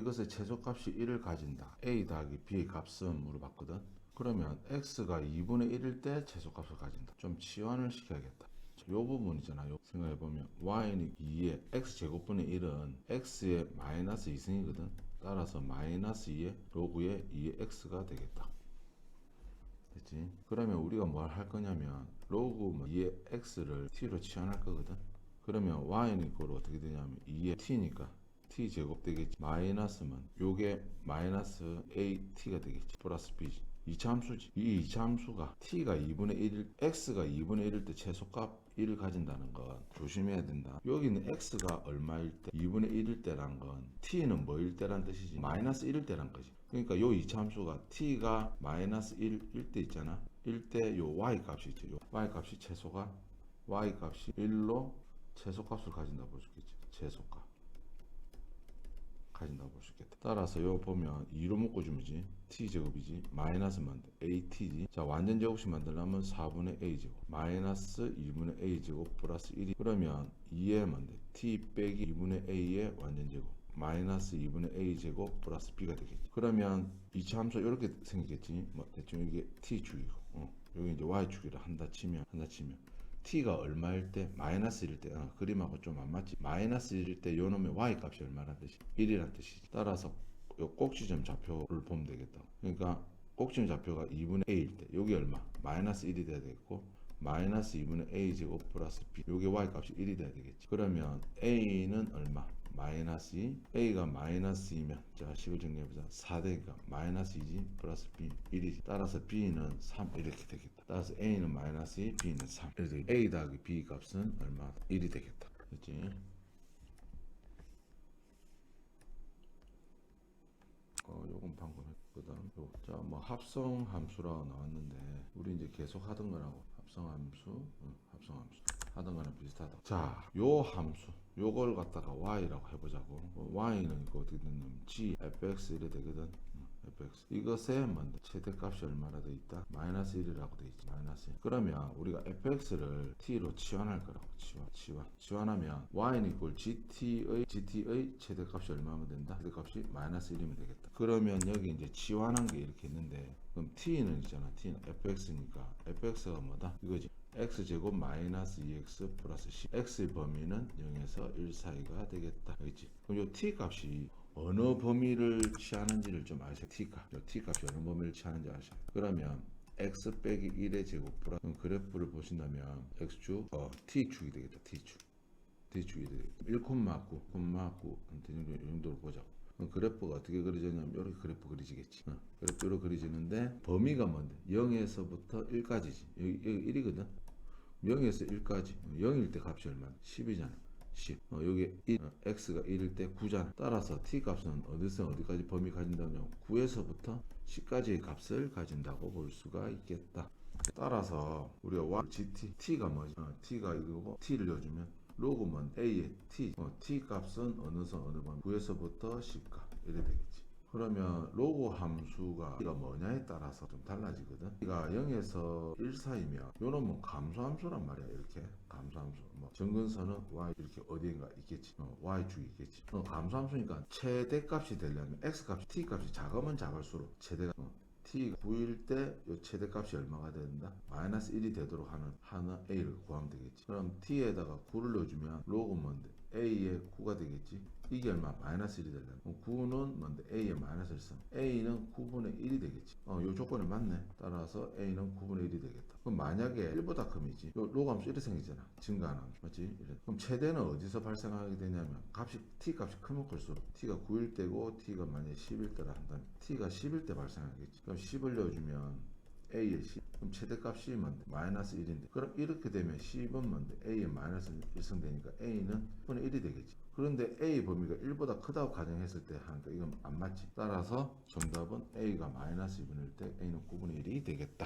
이것의 최소값이 1을 가진다. a 더하기 b의 값은 물어봤거든. 그러면 x가 2분의 1일 때 최소값을 가진다. 좀 치환을 시켜야겠다. 요 부분이잖아요. 생각해보면 y는 2에 x제곱분의 1은 x의 마이너스 2승이거든. 따라서 마이너스 2의 로그의 2의 x가 되겠다. 됐지? 그러면 우리가 뭘 할 거냐면 로그 2의 x를 t로 치환할 거거든. 그러면 y는 이걸 어떻게 되냐면 2의 t니까 t 제곱 되겠지. 마이너스면 요게 마이너스 at가 되겠지. 플러스 b지. 이차함수지. 이 이차함수가 t가 2분의 1일, x가 2분의 1일 때 최소값 1을 가진다는 건 조심해야 된다. 여기는 x가 얼마일 때, 2분의 1일 때란 건 t는 뭐일 때란 뜻이지? 마이너스 1일 때란 거지. 그러니까 요 이차함수가 t가 마이너스 1일 때 있잖아. 1 때 요 y 값이 있죠. 요 y 값이 최소가 y 값이 1로 최소값을 가진다 볼 수 있겠지. 최소값 가진다고 볼 수 있겠다. 따라서 요 보면 2로 묶어주면지 t제곱이지 마이너스면 at지. 자 완전 제곱식 만들려면 4분의 a제곱 마이너스 2분의 a제곱 플러스 1이 그러면 2에 뭔데 t 빼기 2분의 a의 완전 제곱 마이너스 2분의 a제곱 플러스 b가 되겠지. 그러면 이차 함수 이렇게 생기겠지. 뭐 대충 이게 t축이고 여기 이제 y축이라 한다 치면 t가 얼마일 때? 마이너스 1일 때. 그림하고 좀 안 맞지? 마이너스 1일 때 요 놈의 y 값이 얼마란 뜻이? 1이란 뜻이지. 따라서 요 꼭지점 좌표를 보면 되겠다. 그러니까 꼭지점 좌표가 2분의 a일 때 여기 얼마? 마이너스 1이 돼야 되겠고 마이너스 2분의 a제곱 플러스 b 요게 y 값이 1이 돼야 되겠지. 그러면 a는 얼마? 마이너스 2 a가 마이너스 2면 자 식을 정리해보자. 4대니까 마이너스 2지 플러스 b 1이지. 따라서 b는 3 이렇게 되겠다. 따라서 a는 마이너스 2 b는 3 그래서 a 더하기 b 값은 얼마? 1이 되겠다. 그렇지? 요건 방금 했거든. 자, 뭐 합성 함수라고 나왔는데 우리 이제 계속 하던 거라고 합성 함수 하던 거랑 비슷하다. 자, 요 함수 요걸 갖다가 y라고 해보자고. y는 이거 어떻게 되냐면 g fx 이래 되거든. fx 이것에 뭔데 최대값이 얼마나 돼 있다? 마이너스 1이라고 돼 있지. 마이너스 1. 그러면 우리가 fx를 t로 치환할 거라고. 치환하면 y는 이꼴 gt의 최대값이 얼마면 된다? 최대값이 마이너스 1이면 되겠다. 그러면 여기 이제 치환한 게 이렇게 있는데 그럼 t는 있잖아. t는 fx니까 fx가 뭐다? 이거지. x제곱 마이너스 2x 플러스 c x의 범위는 0에서 1 사이가 되겠다. 그렇지? 그럼 요 t 값이 어느 범위를 취하는지를 좀 아셔야 t값. 요 t값이 어느 범위를 취하는지 아셔야 그러면 x 빼기 1의 제곱 플러스 그래프를 보신다면 x축 t축이 되겠다. t축이 되겠다. 1,9, 이 정도로 보자고. 그래프가 어떻게 그려지냐면 이렇게 그래프 그려지겠지. 그래프로 그려지는데 범위가 뭔데? 0에서부터 1까지지. 여기 1이거든. 0에서 1까지. 0일 때 값이 얼마나? 10이잖아. 10. 여기 1, x가 1일 때 9잖아. 따라서 t 값은 어디서 어디까지 범위 가진다면 9에서부터 10까지의 값을 가진다고 볼 수가 있겠다. 따라서 우리가 y, gt, t가 뭐지? t가 이거고 t를 넣어주면 로그먼 a의 t, t 값은 어느 선 어느 범위 9에서부터 10값 이래 되겠지. 그러면 로그 함수가 이가 뭐냐에 따라서 좀 달라지거든. 이가 0에서 1 사이면 요놈은 감소함수란 말이야. 이렇게 감소함수 뭐 정근선은 y 이렇게 어디인가 있겠지. y축이 있겠지. 감소함수니까 최대값이 되려면 x값이 t값이 작으면 작을수록 최대가 t 9일 때 이 최대값이 얼마가 된다? 마이너스 1이 되도록 하는 a를 구하면 되겠지. 그럼 t에다가 9를 넣어주면 로그 뭔데? a의 9가 되겠지. 이게 얼마? 마이너스 1이 되려면 9는 뭔데? a의 마이너스 1 3 a는 9분의 1이 되겠지. 요 조건이 맞네. 따라서 a는 9분의 1이 되겠다. 그럼 만약에 1보다 큼이지. 요 로그 함수 이렇게 생기잖아. 증가하는 함수 맞지? 이래. 그럼 최대는 어디서 발생하게 되냐면 t 값이 크면 클수록 t가 9일 때고 t가 만약에 10일 때라 한다면 t가 10일 때 발생하겠지. 그럼 10을 넣어주면 a의 10 그럼 최대값이 뭔데? 마이너스 1인데 그럼 이렇게 되면 10은 뭔데? a의 마이너스 1승 되니까 a는 10분의 1이 되겠지. 그런데 a 범위가 1보다 크다고 가정했을 때 하니까 이건 안 맞지. 따라서 정답은 a가 마이너스 2분의 1 때 a는 9분의 1이 되겠다.